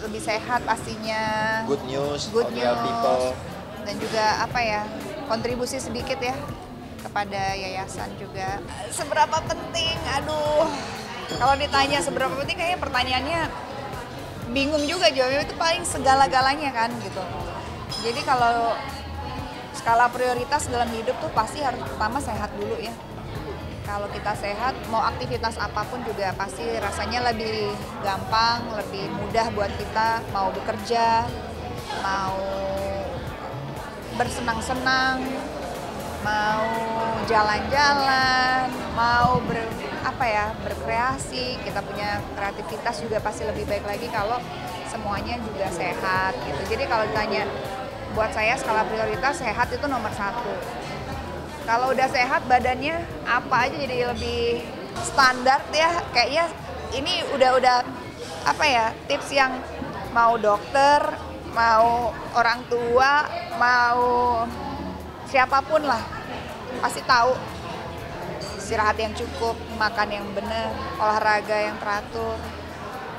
lebih sehat pastinya. Good news, Good for real news. people. Dan juga apa ya, kontribusi sedikit ya kepada yayasan juga. Seberapa penting? Aduh, kalau ditanya seberapa penting kayaknya pertanyaannya bingung juga jawabnya, itu paling segala-galanya kan gitu. Jadi kalau skala prioritas dalam hidup tuh pasti harus pertama sehat dulu ya. Kalau kita sehat, mau aktivitas apapun juga pasti rasanya lebih gampang, lebih mudah buat kita mau bekerja, mau bersenang-senang, mau jalan-jalan, mau berkreasi. Kita punya kreativitas juga pasti lebih baik lagi kalau semuanya juga sehat gitu. Jadi kalau ditanya, buat saya skala prioritas sehat itu nomor 1. Kalau udah sehat badannya apa aja jadi lebih standar ya, kayaknya ini udah apa ya, tips yang mau dokter, mau orang tua, mau siapapun lah pasti tahu. Istirahat yang cukup, makan yang benar, olahraga yang teratur,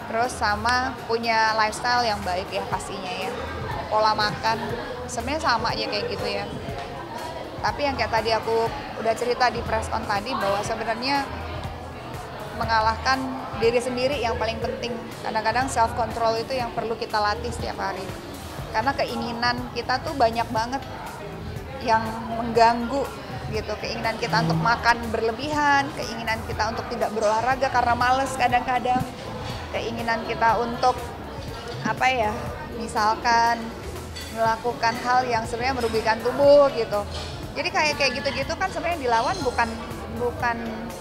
terus sama punya lifestyle yang baik ya pastinya ya. Pola makan sebenarnya sama aja kayak gitu ya. Tapi yang kayak tadi aku udah cerita di press on tadi, bahwa sebenarnya mengalahkan diri sendiri yang paling penting. Kadang-kadang self control itu yang perlu kita latih setiap hari. Karena keinginan kita tuh banyak banget yang mengganggu gitu. Keinginan kita untuk makan berlebihan, keinginan kita untuk tidak berolahraga karena males kadang-kadang. Keinginan kita untuk misalkan melakukan hal yang sebenarnya merugikan tubuh gitu. Jadi kayak gitu-gitu kan sebenarnya dilawan bukan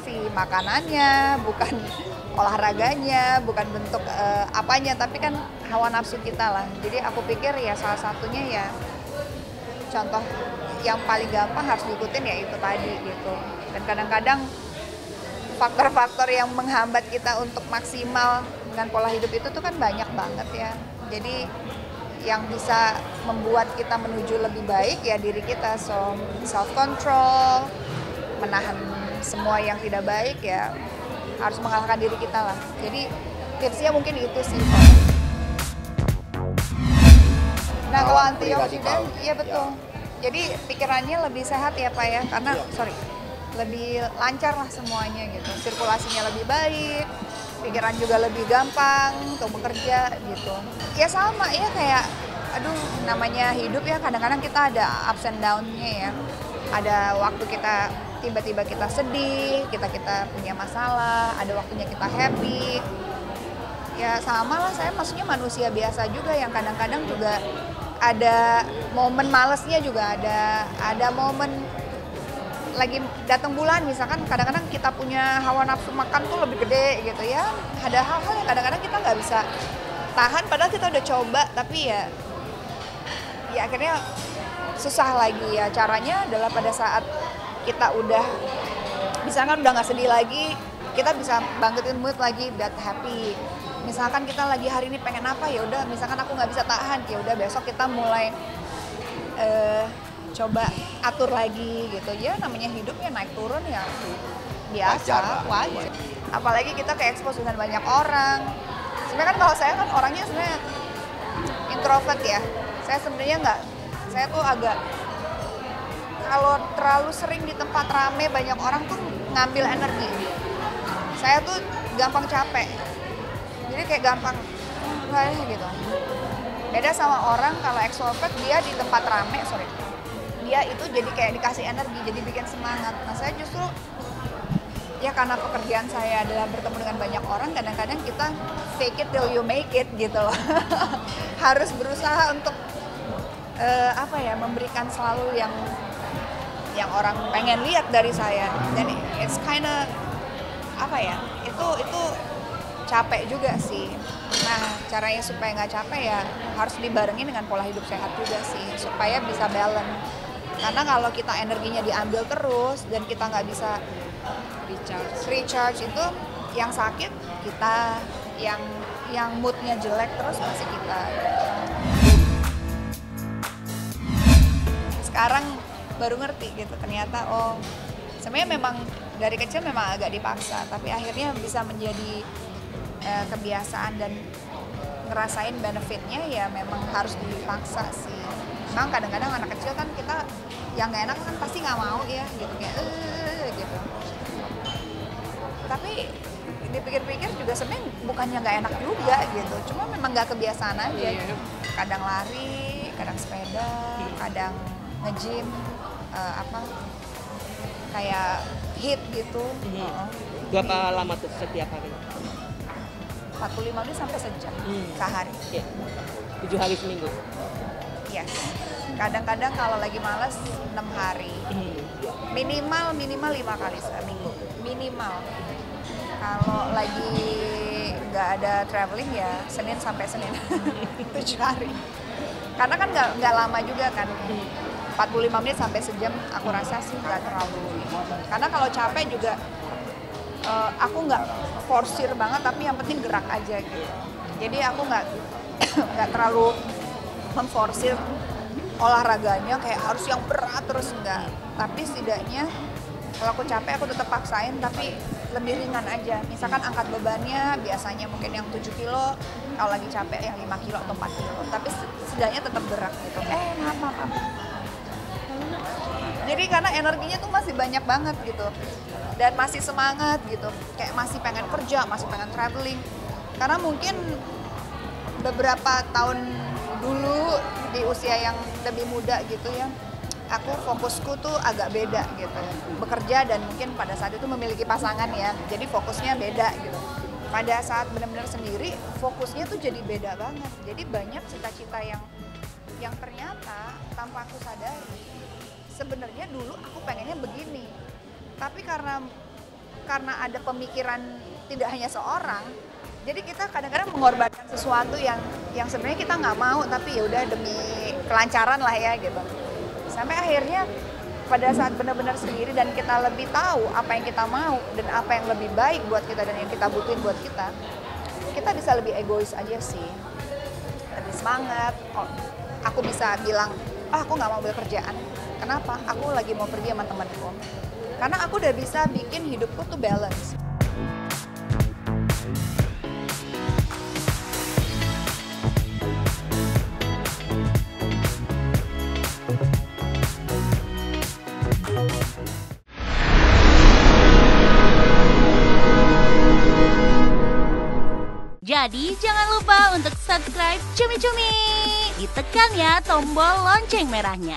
si makanannya, bukan olahraganya, bukan bentuk apanya, tapi kan hawa nafsu kita lah. Jadi aku pikir ya salah satunya ya contoh yang paling gampang harus diikutin ya itu tadi gitu. Dan kadang-kadang faktor-faktor yang menghambat kita untuk maksimal dengan pola hidup itu tuh kan banyak banget ya. Jadi yang bisa membuat kita menuju lebih baik ya diri kita, so self control, menahan semua yang tidak baik ya harus mengalahkan diri kita lah. Jadi tipsnya mungkin itu sih. Nah kalau antioksidan, iya betul. Jadi pikirannya lebih sehat ya Pak ya, karena lebih lancar lah semuanya gitu. Sirkulasinya lebih baik, pikiran juga lebih gampang untuk bekerja gitu. Ya sama ya kayak, namanya hidup ya, kadang-kadang kita ada ups and down-nya ya. Ada waktu kita tiba-tiba kita sedih, kita punya masalah, ada waktunya kita happy. Ya sama lah, saya maksudnya manusia biasa juga yang kadang-kadang juga ada momen malesnya juga ada momen lagi datang bulan misalkan, kadang-kadang kita punya hawa nafsu makan tuh lebih gede gitu ya. Ada hal-hal yang kadang-kadang kita nggak bisa tahan padahal kita udah coba, tapi ya akhirnya susah lagi ya. Caranya adalah pada saat kita udah misalkan udah nggak sedih lagi, kita bisa bangkitin mood lagi, buat happy. Misalkan kita lagi hari ini pengen apa, ya udah misalkan aku nggak bisa tahan, ya udah besok kita mulai coba atur lagi gitu ya. Namanya hidup ya naik turun ya biasa, wajar. Apalagi kita ke-expose dengan banyak orang. Sebenarnya kan kalau saya kan orangnya sebenarnya introvert ya. Saya sebenarnya nggak, saya tuh agak kalau terlalu sering di tempat rame banyak orang tuh ngambil energi. Saya tuh gampang capek. Jadi kayak gampang gitu. Beda sama orang kalau extrovert, dia di tempat rame, dia itu jadi kayak dikasih energi, jadi bikin semangat. Nah saya justru ya karena pekerjaan saya adalah bertemu dengan banyak orang, kadang-kadang kita fake it till you make it gitu loh. Harus berusaha untuk memberikan selalu yang orang pengen lihat dari saya. Dan it's kinda itu capek juga sih. Nah caranya supaya nggak capek ya harus dibarengin dengan pola hidup sehat juga sih, supaya bisa balance. Karena kalau kita energinya diambil terus dan kita nggak bisa recharge itu yang sakit kita, yang moodnya jelek terus masih kita. Sekarang baru ngerti gitu ternyata sebenarnya memang dari kecil memang agak dipaksa, tapi akhirnya bisa menjadi kebiasaan dan ngerasain benefitnya ya memang harus dipaksa sih. Memang kadang-kadang anak kecil kan kita yang nggak enak kan pasti nggak mau ya gitu kayak gitu. Tapi dipikir-pikir juga sebenarnya bukannya nggak enak juga gitu, cuma memang nggak kebiasaan aja. Kadang lari, kadang sepeda, kadang nge-gym, kayak hit gitu. Berapa lama tuh setiap hari? 45 menit sampai sejam sehari. 7 hari seminggu? Yes. Kadang-kadang kalau lagi males 6 hari. Minimal 5 kali seminggu. Minimal. Kalau lagi nggak ada traveling ya Senin sampai Senin 7 hari. Karena kan nggak lama juga kan. 45 menit sampai sejam aku rasa sih nggak terlalu. Karena kalau capek juga aku nggak forsir banget, tapi yang penting gerak aja gitu. Jadi aku nggak terlalu memforsir olahraganya kayak harus yang berat terus enggak. Tapi setidaknya kalau aku capek aku tetap paksain, tapi lebih ringan aja. Misalkan angkat bebannya biasanya mungkin yang 7 kilo, kalau lagi capek yang 5 kilo atau 4 kilo. Tapi setidaknya tetap gerak gitu. Maaf. Jadi karena energinya tuh masih banyak banget gitu. Dan masih semangat gitu. Kayak masih pengen kerja, masih pengen traveling. Karena mungkin beberapa tahun dulu di usia yang lebih muda gitu ya, aku fokusku tuh agak beda gitu, bekerja dan mungkin pada saat itu memiliki pasangan ya, jadi fokusnya beda gitu. Pada saat benar-benar sendiri, fokusnya tuh jadi beda banget. Jadi banyak cita-cita yang ternyata tanpa aku sadari, sebenarnya dulu aku pengennya begini, tapi karena ada pemikiran tidak hanya seorang, jadi kita kadang-kadang mengorbankan sesuatu yang sebenarnya kita nggak mau, tapi ya udah demi kelancaran lah ya gitu. Sampai akhirnya pada saat benar-benar sendiri dan kita lebih tahu apa yang kita mau dan apa yang lebih baik buat kita dan yang kita butuhin buat kita bisa lebih egois aja sih, lebih semangat. Aku bisa bilang, aku nggak mau bekerjaan. Kenapa? Aku lagi mau pergi sama temanku. Karena aku udah bisa bikin hidupku tuh balance. Jadi jangan lupa untuk subscribe Cumi Cumi. Ditekan ya tombol lonceng merahnya.